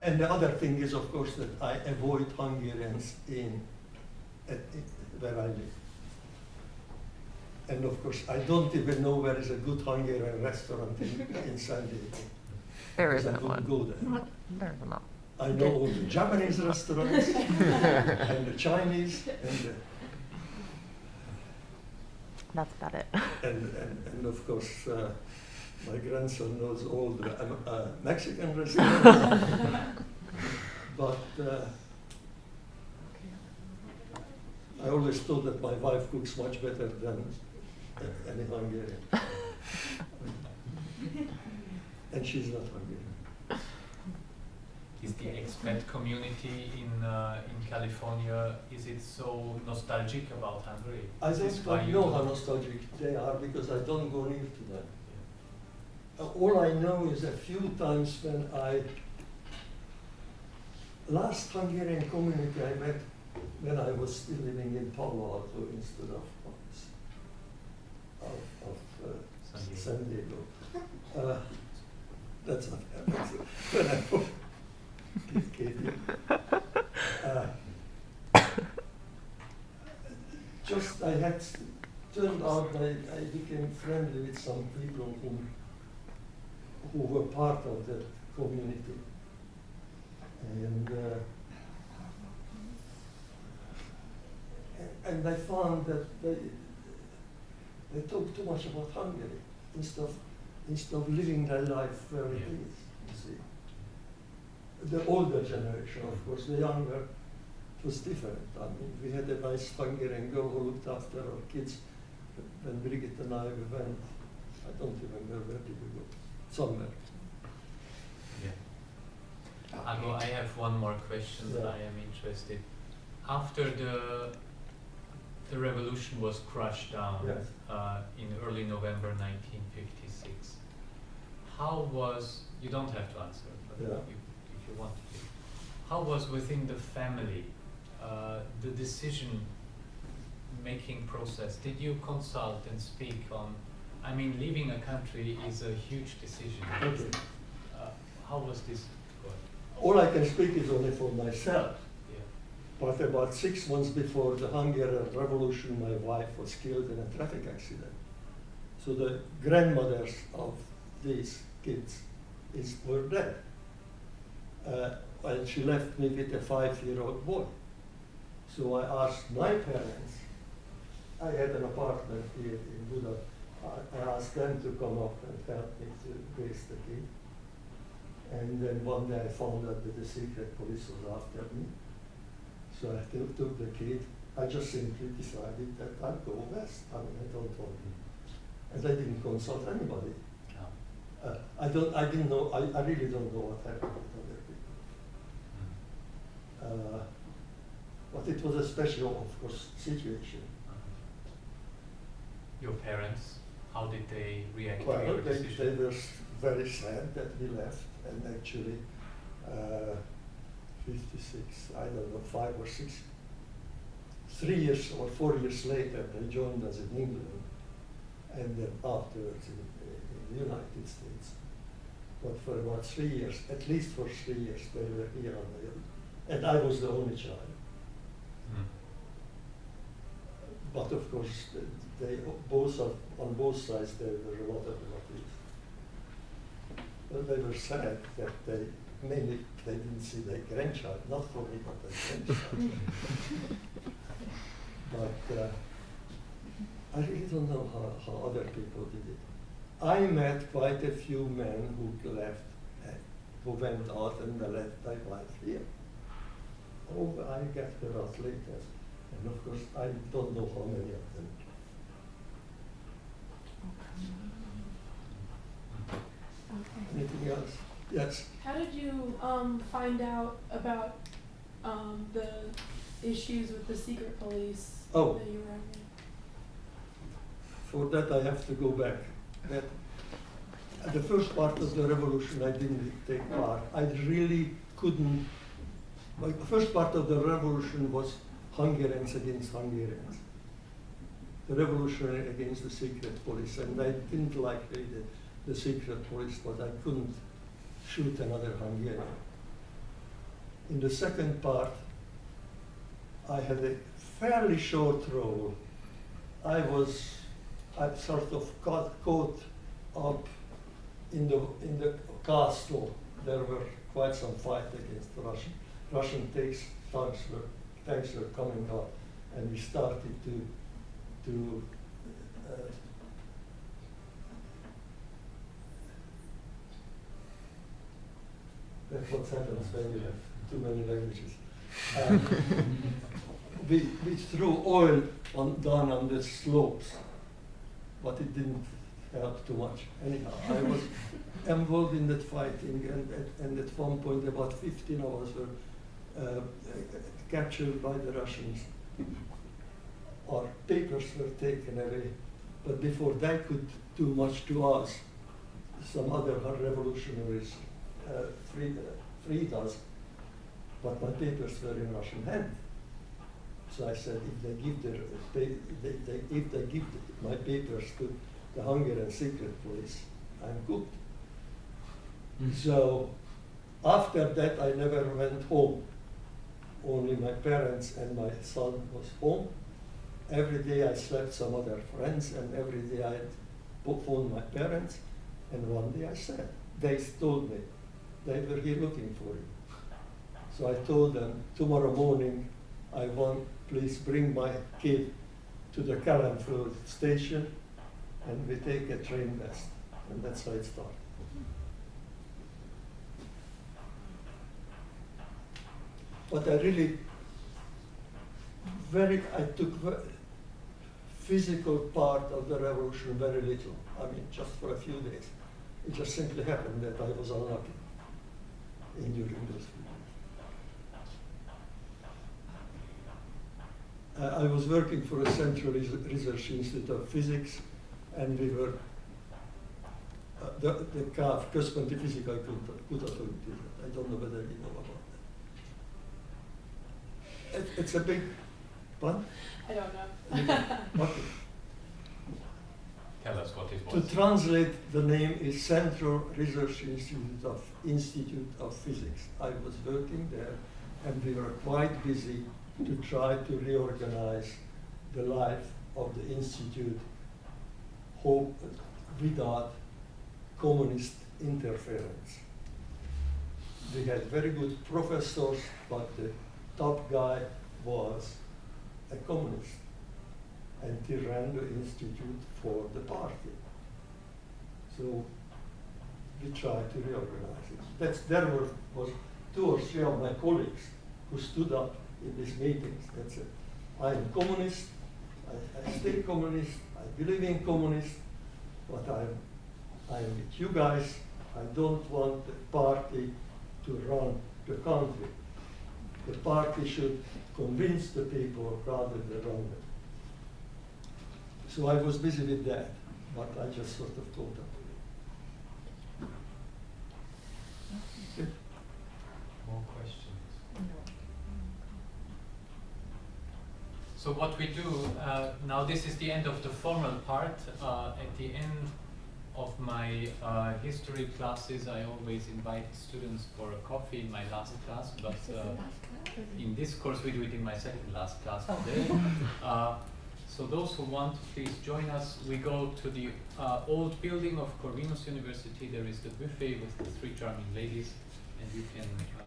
And the other thing is, of course, that I avoid Hungarians where I live. And of course, I don't even know where is a good Hungarian restaurant in San Diego. There Because I isn't wouldn't one. go there. There's not. I know all the Japanese restaurants and the Chinese That's about it. and of course my grandson knows all the Mexican restaurants. But I always thought that my wife cooks much better than any Hungarian. And she's not Hungarian. Is the expat community in California, is it so nostalgic about Hungary? I don't know how nostalgic they are because I don't go near to them. All I know is a few times when last Hungarian community I met when I was still living in Palo Alto instead of San Diego. That's what happens when I go. Katie. Just I had turned out I became friendly with some people who were part of the community, and I found that they talk too much about Hungary instead of living their life where it is. You see. The older generation, of course, the younger, it was different. I mean, we had a nice Hungarian girl who looked after our kids when Brigitte and I went. I don't remember where did we go. Somewhere. Yeah. Ago, I have one more question that I am interested. After the revolution was crushed down in early November 1956, how was, you don't have to answer, but if you want to, how was within the family the decision-making process? Did you consult and speak on, I mean, leaving a country is a huge decision. Okay. How was this going? All I can speak is only for myself. Yeah. But about 6 months before the Hungarian Revolution, my wife was killed in a traffic accident. So the grandmothers of these kids were dead. And she left me with a 5-year-old boy. So I asked my parents, I had an apartment here in Buda, I asked them to come up and help me to raise the kid. And then one day I found out that the secret police was after me. So I took the kid. I just simply decided that I'll go west. I mean, I don't want to. And I didn't consult anybody. No. I didn't know, I really don't know what happened with other people. But it was a special, of course, situation. Your parents, how did they react to Well, your they decision? were very sad that we left, and actually 56, I don't know, 5 or 6, 3 years or 4 years later, they joined us in England, and then afterwards in the United States. But for about 3 years, at least for 3 years, they were here on their own. And I was the only child. Mm. But of course, on both sides there were a lot of relatives. Well, they were sad that they didn't see their grandchild, not for me, but their grandchild. But I really don't know how other people did it. I met quite a few men who left, who went out and left their life here. Oh, I get the out later. And of course, I don't know how many of them. Okay. Anything else? Yes. How did you find out about the issues with the secret police that you were having? For that, I have to go back. That the first part of the revolution, I didn't take part. I really couldn't. Like, the first part of the revolution was Hungarians against Hungarians. The revolution against the secret police, and I didn't like the secret police, but I couldn't shoot another Hungarian. In the second part, I had a fairly short role. I sort of got caught up in the castle. There were quite some fight against the Russian tanks were coming up, and we started to that's what happens when you have too many languages. We threw oil down on the slopes, but it didn't help too much. Anyhow, I was involved in that fighting, and at one point about 15 of us were captured by the Russians. Our papers were taken away, but before they could do much to us, some other revolutionaries freed us, but my papers were in Russian hands. So I said, if they give my papers to the Hungarian secret police, I'm good. So after that, I never went home. Only my parents and my son was home. Every day I slept some other friends, and every day I phoned my parents. And one day I said, they told me, they were here looking for you. So I told them, tomorrow morning, I want, please bring my kid to the Kalamföld station, and we take a train west. And that's how it started. But I really, I took physical part of the revolution very little. I mean, just for a few days. It just simply happened that I was unlucky during those few days. I was working for a Central Research Institute of Physics, and we were the KAV, Központi Fizikai Kutatóintézet. I don't know whether you know about that. It's a big one. I don't know. Okay. Tell us what it was. To translate, the name is Central Research Institute of Physics. I was working there, and we were quite busy to try to reorganize the life of the institute without communist interference. We had very good professors, but the top guy was a communist, and he ran the institute for the party. So we tried to reorganize it. There was 2 or 3 of my colleagues who stood up in these meetings and said, I'm communist, I stay communist, I believe in communist, but I'm with you guys. I don't want the party to run the country. The party should convince the people rather than run them. So I was busy with that, but I just sort of caught up with it. More questions? So what we do, now this is the end of the formal part. At the end of my history classes, I always invite students for a coffee in my last class, but in this course we do it in my second last class today. So those who want, please join us. We go to the old building of Corvinus University. There is the buffet with the 3 charming ladies, and you can